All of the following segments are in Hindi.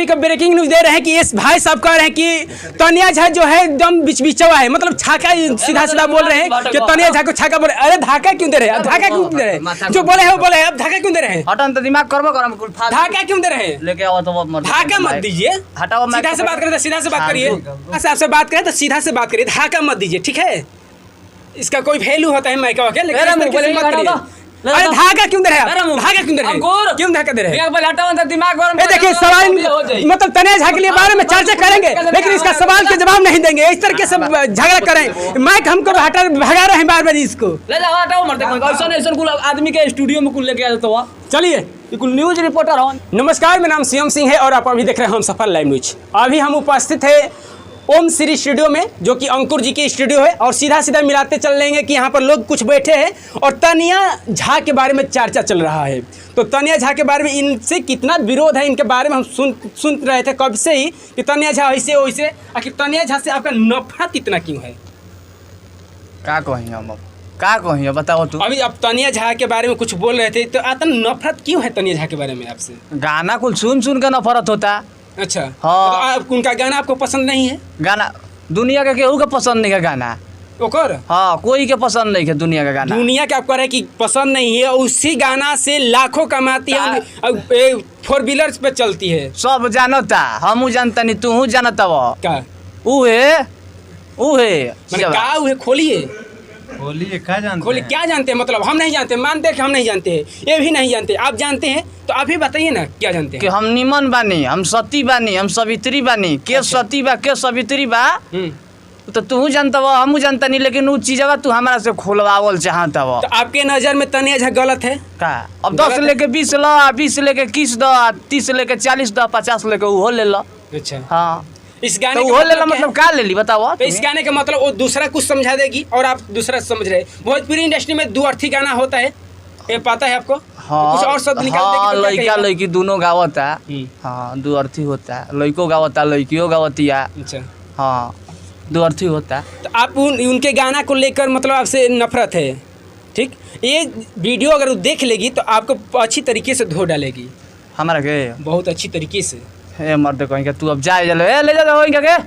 अभी का ब्रेकिंग न्यूज दे रहे हैं कि इस भाई साहब कह रहे हैं कि तनिया झा जो है एकदम बिचबिचवा है, मतलब छाका सीधा सीधा बोल रहे हैं कि तनिया झा को छाका बोले। अरे धाका क्यों दे रहे हैं, धाका क्यों दे रहे हैं, जो बोले हैं वो बोले हैं, अब धाका क्यों दे रहे हैं, हटन तो दिमाग करबो करम कुल धाका क्यों दे रहे हैं, लेके आओ तो धाका मत दीजिए, हटाओ सीधा से बात करें तो सीधा से बात करिए, आपसे बात करें तो सीधा से बात करिए, धाका मत दीजिए, ठीक है। इसका कोई वैल्यू होता है माइक के, लेकिन अरे धागा क्यों दे रहे हैं, धागा क्यों दे रहे हैं, क्यों धागा दे रहे हैं, हटाओ तो दिमाग गरम। देखिए सवाल मतलब तनिया झा के लिए बारे में चर्चा करेंगे, लेकिन इसका सवाल के जवाब नहीं देंगे, इस तरीके से झगड़ा करें। माइक हमको हटा भगा रहे हैं बार बार इसको, ले जाओ हटाओ मरते ऐसा ऐसा कुल आदमी के स्टूडियो में कुल लेके आ तो चलिए कुल न्यूज रिपोर्टर हो। नमस्कार, मेरा नाम सीएम सिंह है और आप अभी देख रहे हैं हम सफल लाइव न्यूज। अभी हम उपस्थित है ओम श्री स्टूडियो में, जो कि अंकुर जी की स्टूडियो है, और सीधा सीधा मिलाते चल लेंगे कि यहाँ पर लोग कुछ बैठे हैं और तनिया झा के बारे में चर्चा चल रहा है। तो तनिया झा के बारे में इनसे कितना विरोध है, इनके बारे में हम सुन रहे थे कब से ही कि तनिया झा ऐसे वैसे, आखिर तनिया झा से आपका नफरत इतना क्यों है, का कहीं हम का कहीं बताओ तू। अभी आप तनिया झा के बारे में कुछ बोल रहे थे, तो आता नफरत क्यों है तनिया झा के बारे में आपसे? गाना कुल सुन सुन के नफरत होता। अच्छा हाँ, तो उनका गाना आपको पसंद नहीं है? गाना दुनिया के केहू के पसंद नहीं है गाना, ओकर हाँ कोई के पसंद नहीं है दुनिया का गाना। दुनिया के आपको रहे कि पसंद नहीं है, उसी गाना से लाखों कमाती है, 4 व्हीलर्स पे चलती है, सब जानता, हम जानता नहीं तू जानता वो का उहे का उहे खोलिए खोलिए क्या जानते खोलिए, क्या जानते हैं, मतलब हम नहीं जानते, मानते हैं कि हम नहीं जानते हैं, ये भी नहीं जानते, आप जानते हैं तो आप ही बताइए ना क्या जानते हैं। कि हम निमन बानी, हम सती बानी, हम सवित्री बानी, के सती बा के सवित्री बा तो तू जानता वो हम जानता नहीं, लेकिन वो चीज़ तू हमारा से खोलवावल चाहता वो। तो आपके नज़र में तनिया झा गलत है का? अब 10 लेके 20 लो, 20 लेके 21 दो, 30 लेके 40 दो, 50 लेके वो ले लो। अच्छा हाँ, इस गाने तो वो ले लो मतलब क्या ले ली बताओ। तो इस गाने का मतलब वो दूसरा कुछ समझा देगी और आप दूसरा समझ रहे। भोजपुरी इंडस्ट्री में 2 अर्थी गाना होता है, ये पता है आपको? हाँ, कुछ और शब्द निकाल हाँ, देगी तो लड़का लड़की दोनों गावता। हाँ 2 अर्थी होता है, लड़को गावता लड़कियों गावतिया। अच्छा हाँ 2 अर्थी होता। तो आप उनके गाना को लेकर मतलब आपसे नफरत है, ठीक। ये वीडियो अगर वो देख लेगी तो आपको अच्छी तरीके से धो डालेगी, हमारा के बहुत अच्छी तरीके से। ए मर्द कहेंगे तू अब जाए चलो ले जा के।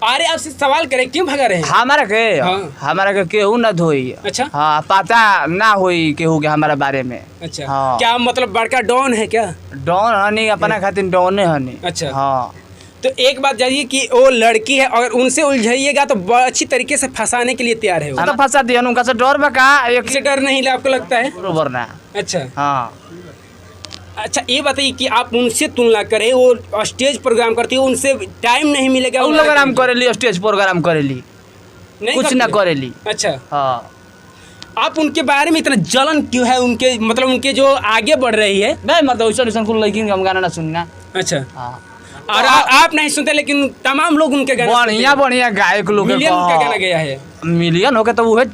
अरे आपसे सवाल करें क्यों भगा रहे हैं? हमारा के हाँ। हमारा के केहू न धोई। अच्छा हाँ पता ना होई केहू के हमारा बारे में। अच्छा हाँ। क्या मतलब बड़का डॉन है क्या? डॉन हनी अपना खातिर डॉने हनी। अच्छा हाँ, तो एक बात जानिए कि वो लड़की है, अगर उनसे उलझाइएगा तो अच्छी तरीके से फंसाने के लिए तैयार है वो। तो फंसा दिया उनका से डर बका एक से डर नहीं आपको लगता है? बरोबर ना। अच्छा हाँ अच्छा, ये बताइए कि आप उनसे तुलना करें, वो स्टेज प्रोग्राम करती है, उनसे टाइम नहीं मिलेगा? उन लोग आराम करेली, स्टेज प्रोग्राम करेली, कुछ ना करेली। अच्छा हाँ, आप उनके बारे में इतना जलन क्यों है, उनके मतलब उनके जो आगे बढ़ रही है? नहीं मतलब वैसा कुल लेकिन हम गाना ना सुनना। अच्छा हाँ, और आप नहीं सुनते, लेकिन तमाम लोग उनके गाने बढ़िया बढ़िया गायक लोग मिलियन का गाना गया है। मिलियन हो के तो वह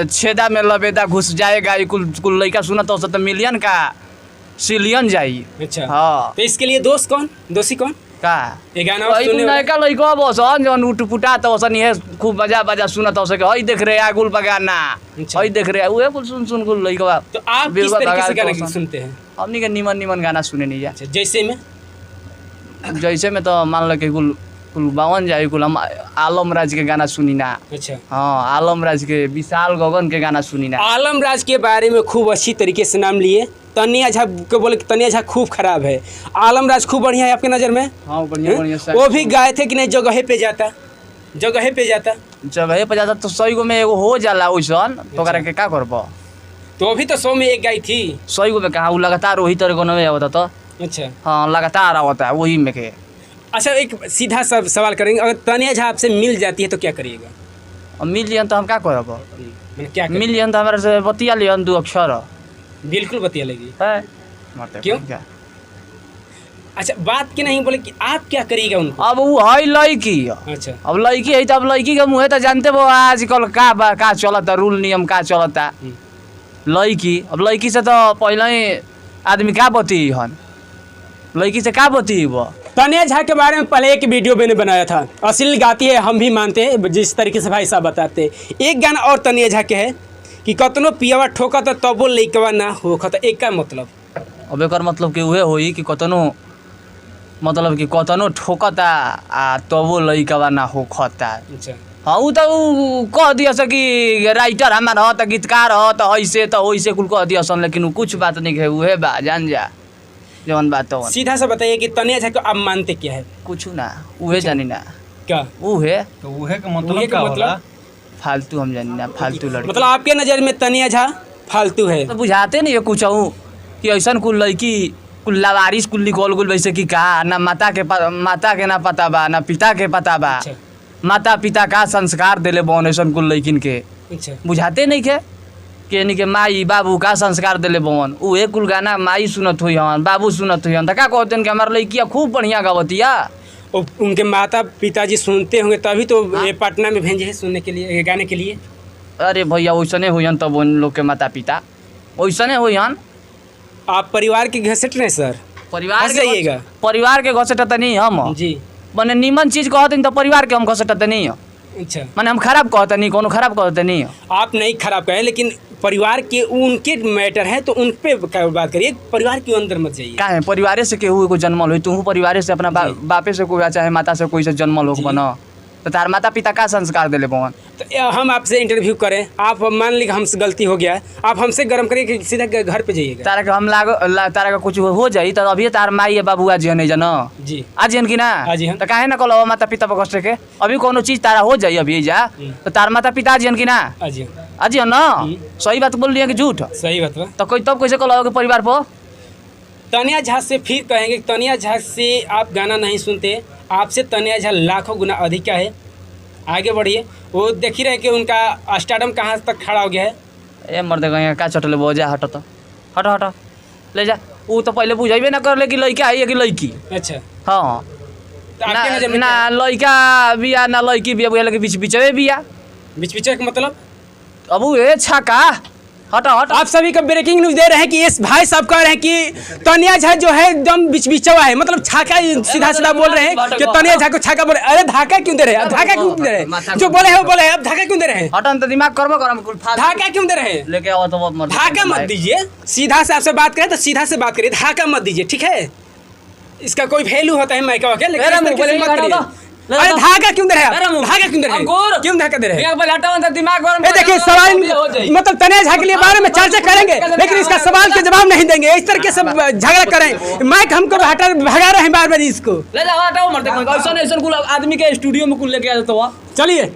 छेदा में लबेदा घुस जाएगा, कुल लड़का सुनत हो तो मिलियन का सिलियन जाई। अच्छा हाँ, तो इसके लिए दोषी कौन का ये गाना लड़का लड़का बसन जवन उठ पुटा तो वसन ये खूब मजा सुनत हो सके हई देख रहे आगुल बगाना हई देख रहे उहे कुल सुन कुल लड़का। तो आप किस तरीके से गाना सुनते हैं? हमनी के निमन गाना सुने नहीं जा। जैसे में तो मान लो कि कुल बावन जाए कुल हम आलम राज के गाना सुनी ना। अच्छा हाँ, आलम राज के, विशाल गगन के गाना सुनी ना। आलम राज के बारे में खूब अच्छी तरीके से नाम लिए। तनिया झा को बोले कि तनिया झा खूब खराब है, आलम राज खूब बढ़िया है आपके नज़र में? हाँ बढ़िया। वो भी गाए थे कि नहीं जगह पे जाता जगह पे जाता तो 100 गो में एगो हो जाला वैसन तो ओकरा के का करबो? तो अभी तो 100 में एक गाई थी। 100 गो में कहाँ वो लगातार वही तरह को नहीं होता तो। अच्छा हाँ लगातार होता है वही में के। अच्छा एक सीधा सब सवाल करेंगे, अगर तनिया झा आपसे मिल जाती है तो क्या करिएगा? अब मिल लियन तो हम क्या करब? क्या मिल लियन तो हमारे से बतिया लियन 2 अक्षर बिल्कुल बतिया लगी है। क्यों? अच्छा बात की नहीं बोले कि आप क्या करिएगा उनको? अब वो है लड़की। अच्छा अब लड़की है तो अब लड़की के मुँह तो जानते वो आजकल का चलता, रूल नियम का चलता। लड़की अब लड़की से तो पहले ही आदमी क्या बती हन, लड़की से क्या बती वो। तनिया झा के बारे में पहले एक वीडियो मैंने बनाया था, अश्लील गाती है हम भी मानते हैं, जिस तरीके से भाई साहब बताते हैं। एक गाना और तनिया झा के है कि कतनो पियावा ठोका तो तबो लइकवा ना होखा, तो एक का मतलब? अब एक मतलब कि उहे होई कि कतनो मतलब कि कतनो ठोकता आ तबो लइकवा ना होखता। अच्छा हाँ उ त उ कह दिया स कि राइटर हमार ह त गीतकार ह त ऐसे त वैसे कुल कह दिया सन, लेकिन उ कुछ बात नहीं है, उहे बा जान जा जवन बात हो। सीधा सा बताइए कि तनिया झा को आप मानते क्या है? कुछ ना उहे जानी ना क्या उहे तो उहे के उहे मतलब के का होला? मतलब? फालतू हम जानी ना, फालतू लड़की। मतलब आपके नज़र में तनिया झा फालतू है? तो बुझाते नहीं है कुछ कि ऐसा कुल लड़की कुल लावारिस कुल निकल गुल वैसे कि का ना माता के ना पता बा ना पिता के पता बा। अच्छा माता पिता का संस्कार देले बन ऐसा कुल लड़किन के अच्छा बुझाते नहीं के कि यानी कि माई बाबू का संस्कार देले बन। उहे कुल गाना माई सुनत हुई हन बाबू सुनत हुई हन, त का कहते कि हमार लड़किया खूब बढ़िया गावतिया। और उनके माता पिताजी सुनते होंगे तभी तो ये पटना में भेजे हैं सुनने के लिए, गाने के लिए। अरे भैया वैसने हुई हन तब उन लोग के माता पिता वैसने हुई हन। आप परिवार के घसीट रहे हैं सर? परिवार हंस जाइएगा। परिवार के घसटत नहीं हम जी मने निमन चीज कहते तो परिवार के हम घसटत नहीं अच्छा। माने हम खराब कहते नहीं, कोनो खराब कहते नहीं। आप नहीं खराब कहें, लेकिन परिवार के उनके मैटर है तो उन पे बात करिए, परिवार के अंदर मत जाइए। का है परिवारे से केहू को जन्मल हो, तू परिवारे से अपना बापे से कोई चाहे माता से कोई से जन्मल हो बना, तो तार माता पिता का संस्कार देले बवन। तो हम आपसे इंटरव्यू करें, आप मान ली हमसे गलती हो गया, आप हमसे गर्म करिए कि सीधा घर पे जाइएगा। तारा के हम तारा का कुछ हो जाई तो अभी तार माई बाबू आज नहीं जाना जी आज की ना आज ही तो काहे ना कल माता पिता पर कष्ट के अभी कोनो चीज तारा हो जाई अभी जा तो तार माता पिता आज की ना आज ना सही बात बोल रही है कि झूठ? सही बात बा। तो कोई तब कैसे कल परिवार पर? तनिया झा से फिर कहेंगे कि तनिया झा से आप गाना नहीं सुनते, आपसे तनिया झा लाखों गुना अधिक है। आगे बढ़िए, वो देख ही रहे कि उनका स्टार्डम कहाँ तक खड़ा हो गया है। ए मर्द गए का चटले बो जा हट तो हट हट ले जा। वो तो पहले बुझेबे ना कर ले कि लड़का है कि लड़की। अच्छा हाँ तो आपके नजर में ना लड़का बिया ना लड़की बिया बुझा लगे बीच बीचवे बिया बीच बीच का मतलब अब वो छका हट हट। आप सभी को ब्रेकिंग न्यूज दे रहे हैं कि इस भाई साहब कह रहे हैं कि तनिया झा जो है एकदम बीच बीचवा है, मतलब छाका सीधा सीधा बोल रहे हैं कि तनिया झा को छाका बोले। अरे धाका क्यों दे रहे हैं? आप धाका क्यों दे रहे हैं? जो बोले हैं वो बोले हैं, आप धाका क्यों दे रहे हैं? हटन तो दिमाग करबो करम कुल फाड़ धाका क्यों दे रहे हैं? लेके आओ तो मत धाका मत दीजिए, सीधा से आपसे बात करें तो सीधा से बात करिए, धाका मत दीजिए, ठीक है? इसका कोई वैल्यू होता है माइका के, लेकिन इस तरीके से मत करिए। अरे धागा क्यों दे रहे हैं? धागा क्यों दे रहे हैं? क्यों धागा दे रहे हैं? दिमाग गरम। ये देखिए सवाल मतलब तनिया झा के लिए बारे में चर्चा करेंगे, लेकिन इसका सवाल के जवाब नहीं देंगे। इस तरीके से झगड़ा करें, माइक हमको हटा भगा रहे हैं बार बार इसको। ले जाओ हटाओ मरते ऐसा ऐसा कुल आदमी के स्टूडियो में कुल लेके आ जाता हुआ। चलिए।